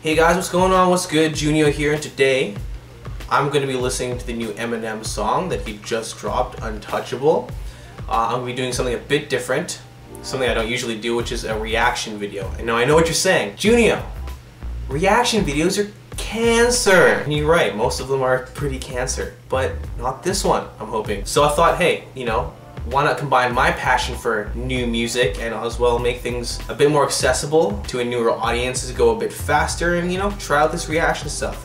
Hey guys, what's going on? What's good? Junior here, and today I'm going to be listening to the new Eminem song that he just dropped, Untouchable. I'm going to be doing something a bit different, something I don't usually do, which is a reaction video. And now I know what you're saying. Junior, reaction videos are cancer. And you're right, most of them are pretty cancer, but not this one, I'm hoping. So I thought, hey, you know, why not combine my passion for new music and as well make things a bit more accessible to a newer audience, to go a bit faster and, you know, try out this reaction stuff.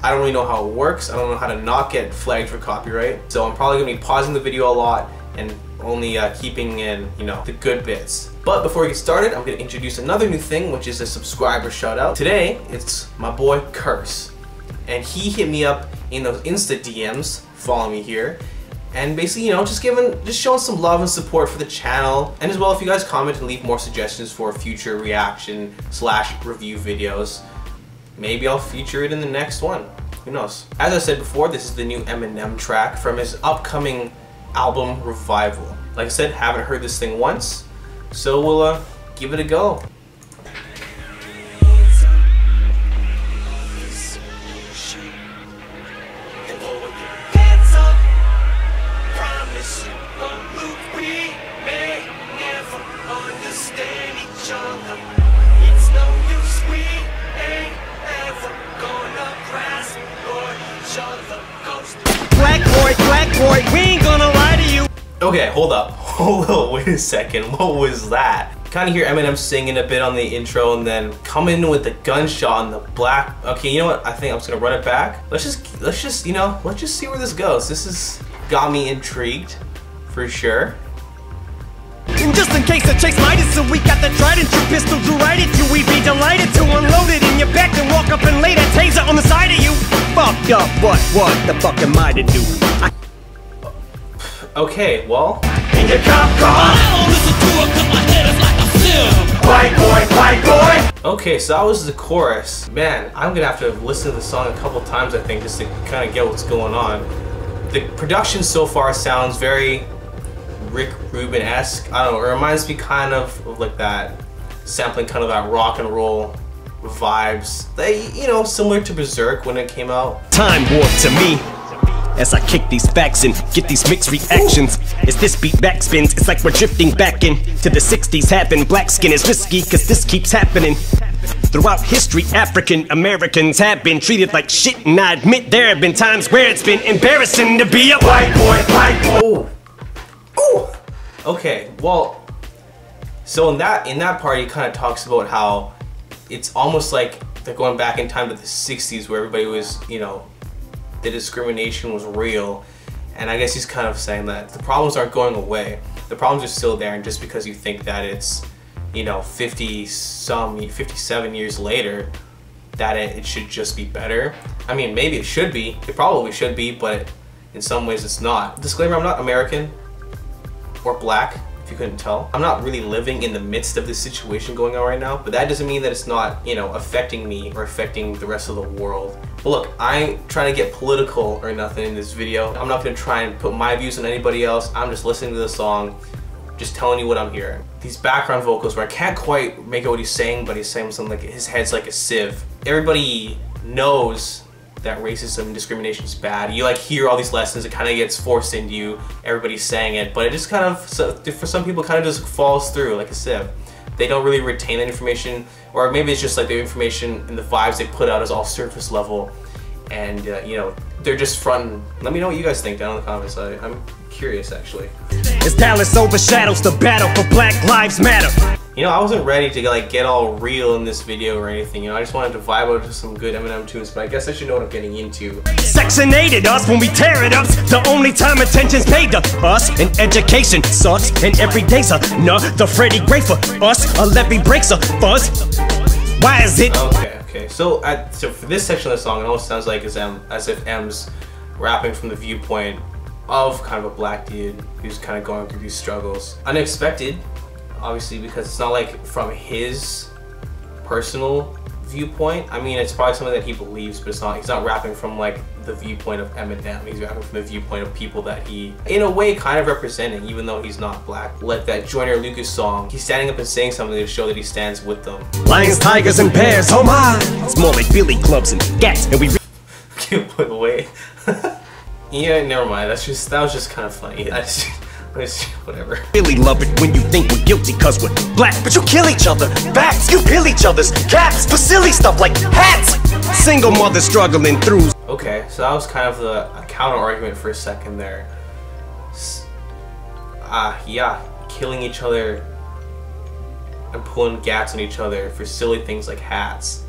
I don't really know how it works. I don't know how to not get flagged for copyright. So I'm probably gonna be pausing the video a lot and only keeping in, you know, the good bits. But before we get started, I'm gonna introduce another new thing, which is a subscriber shout out. Today, it's my boy Curse. And he hit me up in those Insta DMs, follow me here, and basically, you know, just showing some love and support for the channel. And as well, if you guys comment and leave more suggestions for future reaction / review videos, maybe I'll feature it in the next one. Who knows? As I said before, this is the new Eminem track from his upcoming album Revival. Like I said, haven't heard this thing once, so we'll give it a go. Black boy, we ain't gonna lie to you. Okay, hold up, wait a second, what was that? Kind of hear Eminem singing a bit on the intro and then come in with the gunshot on the black. Okay, you know what? I think I'm just gonna run it back. Let's just, you know, let's just see where this goes. This has got me intrigued, for sure. And just in case the chase might it, so we got the trident, two pistols to right at you. We'd be delighted to unload it in your back and walk up and lay that taser on the side of you. Fucked up, what the fuck am I to do? Okay, well. In your cop car, I don't listen to it 'cause my head is like a sieve. White boy. Okay, so that was the chorus. Man, I'm gonna have to listen to the song a couple times, I think, just to kind of get what's going on. The production so far sounds very Rick Rubin-esque. I don't know, it reminds me kind of like that, sampling kind of that rock and roll vibes. They, you know, similar to Berserk when it came out. Time warp to me as I kick these facts and get these mixed reactions. As this beat backspins, it's like we're drifting back into the 60s. Having black skin is risky, cause this keeps happening. Throughout history, African Americans have been treated like shit, and I admit there have been times where it's been embarrassing to be a white boy. Oh, okay. Well, so in that part, he kind of talks about how it's almost like they're going back in time to the 60s, where everybody was, you know, the discrimination was real. And I guess he's kind of saying that the problems aren't going away. The problems are still there, and just because you think that it's, you know, 57 years later, that it should just be better. I mean, maybe it should be. It probably should be, but in some ways it's not. Disclaimer, I'm not American or black, if you couldn't tell. I'm not really living in the midst of this situation going on right now, but that doesn't mean that it's not, you know, affecting me or affecting the rest of the world. But look, I ain't trying to get political or nothing in this video. I'm not gonna try and put my views on anybody else. I'm just listening to the song, just telling you what I'm hearing. These background vocals where I can't quite make out what he's saying, but he's saying something like his head's like a sieve. Everybody knows that racism and discrimination is bad. You like hear all these lessons, it kind of gets forced into you, everybody's saying it, but it just kind of, for some people, kind of just falls through like a sieve. They don't really retain that information, or maybe it's just like the information and the vibes they put out is all surface level, and you know, they're just fronting. Let me know what you guys think down in the comments. I'm curious, actually. As Dallas overshadows the battle for Black Lives Matter. You know, I wasn't ready to like get all real in this video or anything, you know, I just wanted to vibe out to some good Eminem tunes, but I guess I should know what I'm getting into. Sectionated us when we tear it up. The only time attention's paid to us, and education sucks, and every day's the Freddie Gray for us. A levee breaks a fuzz. Why is it? Okay. So for this section of the song, it almost sounds like as if M's rapping from the viewpoint of kind of a black dude who's kind of going through these struggles. Unexpected, obviously, because it's not like from his personal viewpoint. I mean, it's probably something that he believes, but it's not. He's not rapping from like the viewpoint of Eminem. He's rapping from the viewpoint of people that he, in a way, kind of representing, even though he's not black. Like that Joyner Lucas song, he's standing up and saying something to show that he stands with them. Lions, tigers, and bears, oh my! It's more billy clubs and gats, and we Okay, wait. Yeah, never mind. That was just kind of funny. Whatever. really love it when you think we're guilty cause we're black, but you kill each other. Facts, you peel each other's caps for silly stuff like hats. Single mother struggling through. Okay, so that was kind of a counter argument for a second there. Yeah, killing each other and pulling gats on each other for silly things like hats.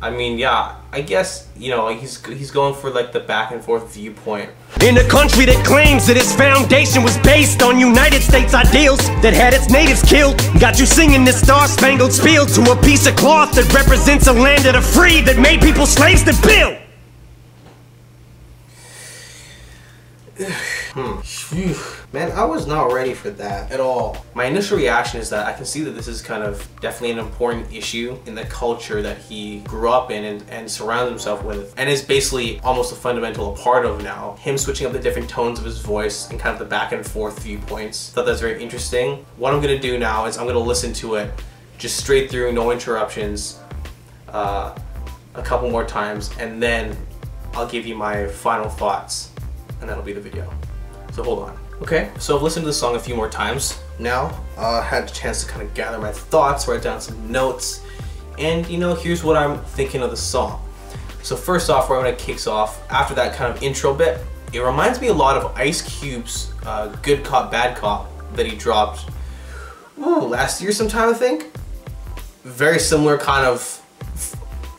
I mean, yeah, I guess, you know, he's going for like the back and forth viewpoint. In a country that claims that its foundation was based on United States ideals that had its natives killed, got you singing this star-spangled spiel to a piece of cloth that represents a land of the free that made people slaves to build. Man, I was not ready for that at all. My initial reaction is that I can see that this is kind of definitely an important issue in the culture that he grew up in and surrounds himself with, and is basically almost a fundamental part of now. Him switching up the different tones of his voice and kind of the back and forth viewpoints. Thought that's very interesting. What I'm gonna do now is I'm gonna listen to it just straight through, no interruptions, a couple more times, and then I'll give you my final thoughts, and that'll be the video. So hold on. Okay, so I've listened to the song a few more times now. Had a chance to kind of gather my thoughts, write down some notes, and you know, here's what I'm thinking of the song. So first off, right when it kicks off, after that kind of intro bit, it reminds me a lot of Ice Cube's Good Cop, Bad Cop that he dropped last year sometime, I think. Very similar kind of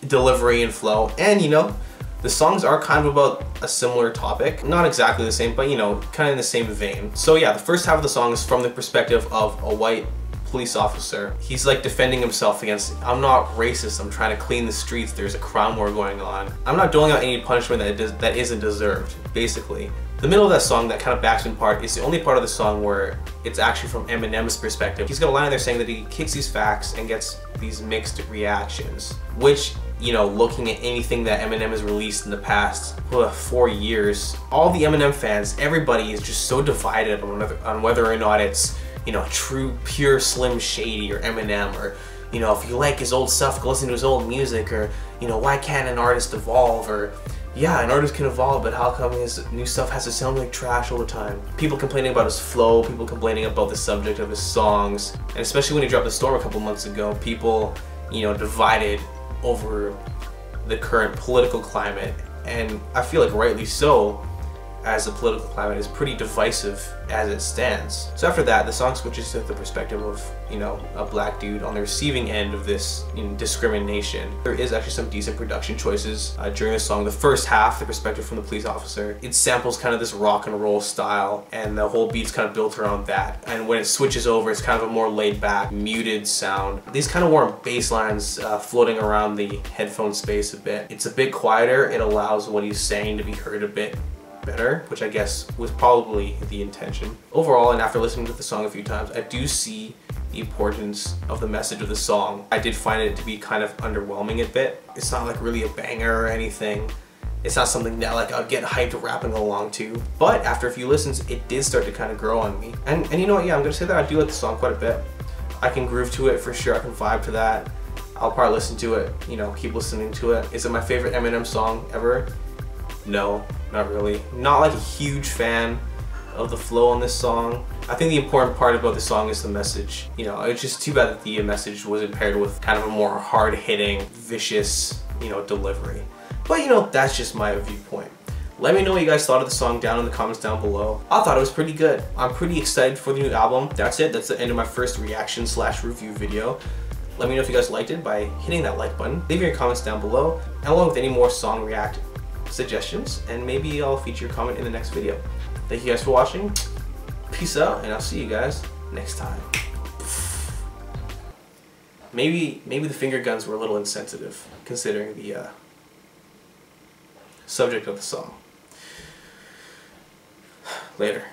delivery and flow, and you know, the songs are kind of about a similar topic. Not exactly the same, but you know, kind of in the same vein. So yeah, the first half of the song is from the perspective of a white police officer. He's like defending himself against, I'm not racist, I'm trying to clean the streets, there's a crime war going on. I'm not doling out any punishment that isn't deserved, basically. The middle of that song, that kind of backspin part, is the only part of the song where it's actually from Eminem's perspective. He's got a line there saying that he kicks these facts and gets these mixed reactions, which, you know, looking at anything that Eminem has released in the past 4 years, all the Eminem fans, everybody is just so divided on whether or not it's, you know, true, pure Slim Shady or Eminem, or, you know, if you like his old stuff, go listen to his old music, or, you know, why can't an artist evolve, or, yeah, an artist can evolve, but how come his new stuff has to sound like trash all the time? People complaining about his flow, people complaining about the subject of his songs, and especially when he dropped The Storm a couple months ago, people, you know, divided over the current political climate, and I feel like rightly so, as the political climate is pretty divisive as it stands. So after that, the song switches to the perspective of, you know, a black dude on the receiving end of this, you know, discrimination. There is actually some decent production choices during the song. The first half, the perspective from the police officer, it samples kind of this rock and roll style, and the whole beat's kind of built around that. And when it switches over, it's kind of a more laid back, muted sound. These kind of warm bass lines floating around the headphone space a bit. It's a bit quieter. It allows what he's saying to be heard a bit better, which I guess was probably the intention. Overall, and after listening to the song a few times, I do see the importance of the message of the song. I did find it to be kind of underwhelming a bit. It's not like really a banger or anything. It's not something that like I'd get hyped rapping along to. But after a few listens, it did start to kind of grow on me. And you know what, yeah, I'm gonna say that I do like the song quite a bit. I can groove to it for sure, I can vibe to that. I'll probably listen to it, you know, keep listening to it. Is it my favorite Eminem song ever? No, not really. Not like a huge fan of the flow on this song. I think the important part about the song is the message. You know, it's just too bad that the message wasn't paired with kind of a more hard-hitting, vicious, you know, delivery. But you know, that's just my viewpoint. Let me know what you guys thought of the song down in the comments down below. I thought it was pretty good. I'm pretty excited for the new album. That's it. That's the end of my first reaction / review video. Let me know if you guys liked it by hitting that like button. Leave your comments down below, and along with any more song react suggestions, and maybe I'll feature your comment in the next video. Thank you guys for watching. Peace out, and I'll see you guys next time. Maybe the finger guns were a little insensitive considering the subject of the song. Later.